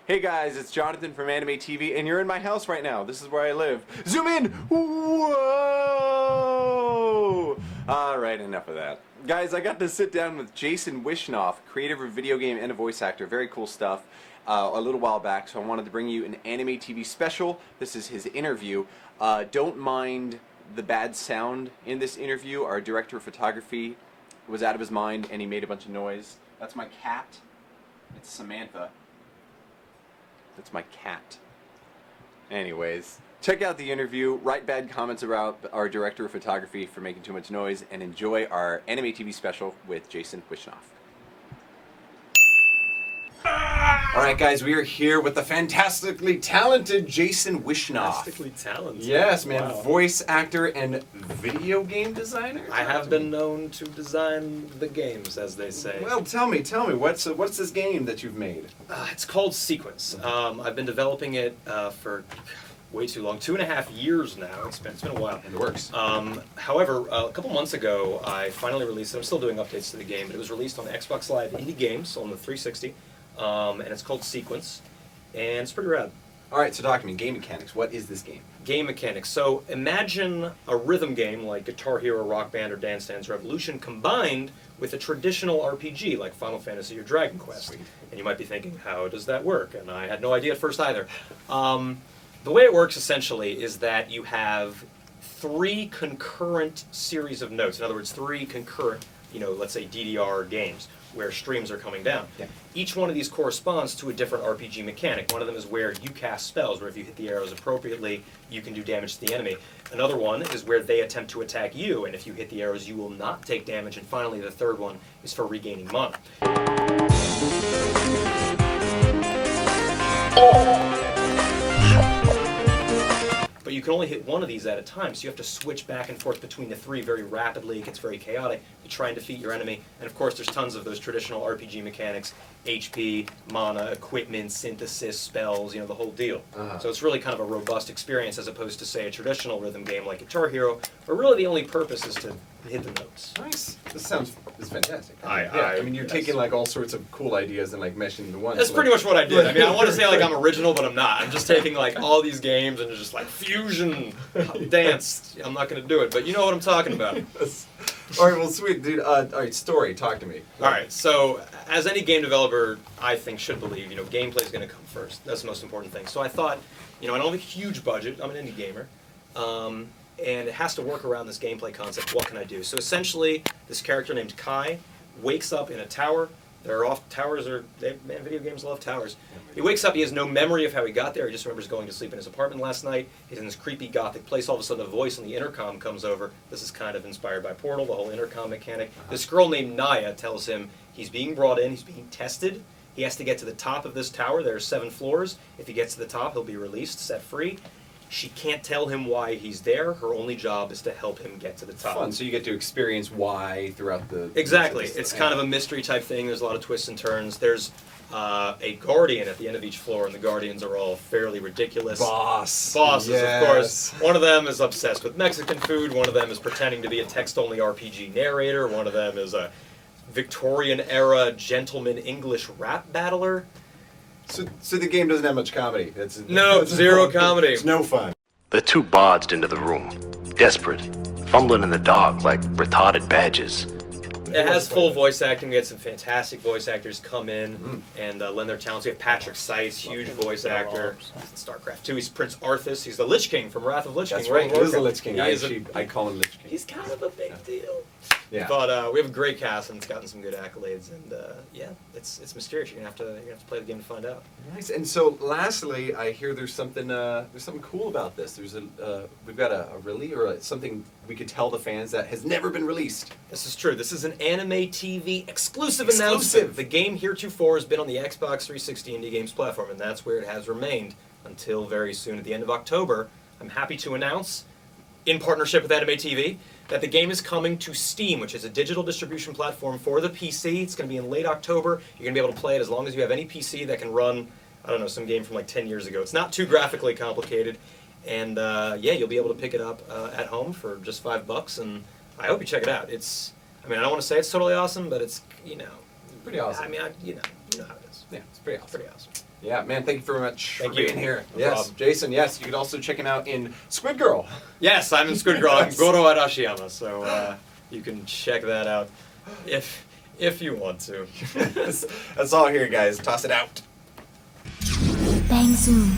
Hey guys, it's Jonathan from Anime TV, and you're in my house right now. This is where I live. Zoom in! Whoa! Alright, enough of that. Guys, I got to sit down with Jason Wishnov, creator of a video game and a voice actor. Very cool stuff. A little while back, so I wanted to bring you an Anime TV special. This is his interview. Don't mind the bad sound in this interview. Our director of photography was out of his mind, and he made a bunch of noise. That's my cat. It's Samantha. That's my cat. Anyways, check out the interview, write bad comments about our director of photography for making too much noise, and enjoy our Anime TV special with Jason Wishnov. Alright guys, we are here with the fantastically talented Jason Wishnov. Fantastically talented? Yes, man. Wow. Voice actor and video game designer? I have been known to design the games, as they say. Well, tell me, what's this game that you've made? It's called Sequence. I've been developing it for way too long, 2.5 years now. It's been a while. In the works. However, a couple months ago, I finally released it. I'm still doing updates to the game, but it was released on Xbox Live Indie Games on the 360. And it's called Sequence, and it's pretty rad. Alright, so talk to me. Game mechanics. What is this game? Game mechanics. So imagine a rhythm game like Guitar Hero, Rock Band, or Dance Dance Revolution combined with a traditional RPG like Final Fantasy or Dragon Quest. Sweet. And you might be thinking, how does that work? And I had no idea at first either. The way it works essentially is that you have 3 concurrent series of notes. In other words, 3 concurrent, let's say DDR games, where streams are coming down. Yeah. Each one of these corresponds to a different RPG mechanic. One of them is where you cast spells, where if you hit the arrows appropriately, you can do damage to the enemy. Another one is where they attempt to attack you, and if you hit the arrows, you will not take damage. And finally, the third one is for regaining mana. But you can only hit one of these at a time, so you have to switch back and forth between the 3 very rapidly. It gets very chaotic to try and defeat your enemy. And of course, there's tons of those traditional RPG mechanics: HP, mana, equipment, synthesis, spells, the whole deal. So it's really kind of a robust experience as opposed to, say, a traditional rhythm game like Guitar Hero, where really the only purpose is to hit the notes. Nice. This is fantastic. I mean, you're taking like all sorts of cool ideas and like meshing into one. That's pretty much what I did. I mean, I want to say like I'm original, but I'm not. I'm just taking like all these games and just like fusion, dance. I'm not going to do it, but you know what I'm talking about. All right, well, sweet, dude. All right, story. Talk to me. All right, so as any game developer, I think, should believe, gameplay is going to come first. That's the most important thing. So I thought, I don't have a huge budget. I'm an indie gamer. And it has to work around this gameplay concept. What can I do? So essentially, this character named Kai wakes up in a tower. Video games love towers. He wakes up, he has no memory of how he got there. He just remembers going to sleep in his apartment last night. He's in this creepy gothic place. All of a sudden, a voice on the intercom comes over. This is kind of inspired by Portal, the whole intercom mechanic. This girl named Naya tells him he's being brought in, he's being tested. He has to get to the top of this tower. There are 7 floors. If he gets to the top, he'll be released, set free. She can't tell him why he's there. Her only job is to help him get to the top. Fun. So you get to experience why throughout the... Exactly. It's kind of a mystery type thing. There's a lot of twists and turns. There's a guardian at the end of each floor, and the guardians are all fairly ridiculous. Bosses, yes. Of course. One of them is obsessed with Mexican food. One of them is pretending to be a text-only RPG narrator. One of them is a Victorian-era gentleman English rap battler. So the game doesn't have much comedy. No, zero comedy. It's no fun. The 2 barged into the room, desperate, fumbling in the dark like retarded badgers. It has full voice acting. We had some fantastic voice actors come in and lend their talents. We have Patrick Seitz, huge voice actor. StarCraft 2. He's Prince Arthas. He's the Lich King from Wrath of Lich King. That's right. He is the Lich King. I call him Lich King. He's kind of a big deal. Yeah. But we have a great cast, and it's gotten some good accolades. And it's mysterious. You're gonna have to play the game to find out. Nice. And so, lastly, I hear there's something cool about this. We've got a release or something we could tell the fans that has never been released. This is true. This is an Anime TV exclusive announcement. The game heretofore has been on the Xbox 360 Indie Games platform, and that's where it has remained until very soon. At the end of October, I'm happy to announce, in partnership with Anime TV, that the game is coming to Steam, which is a digital distribution platform for the PC. It's going to be in late October. You're going to be able to play it as long as you have any PC that can run, some game from like 10 years ago. It's not too graphically complicated. And you'll be able to pick it up at home for just $5, and I hope you check it out. I don't want to say it's totally awesome, but it's, pretty awesome. You know how it is. Yeah, it's pretty awesome. Pretty awesome. Yeah, man, thank you very much Thank for you. being here. No Yes, problem. Jason, yes, you can also check him out in Squid Girl. Yes, I'm in Squid Girl. I'm Goro Arashiyama, so you can check that out if you want to. That's all here, guys. Toss it out. Bang Zoom.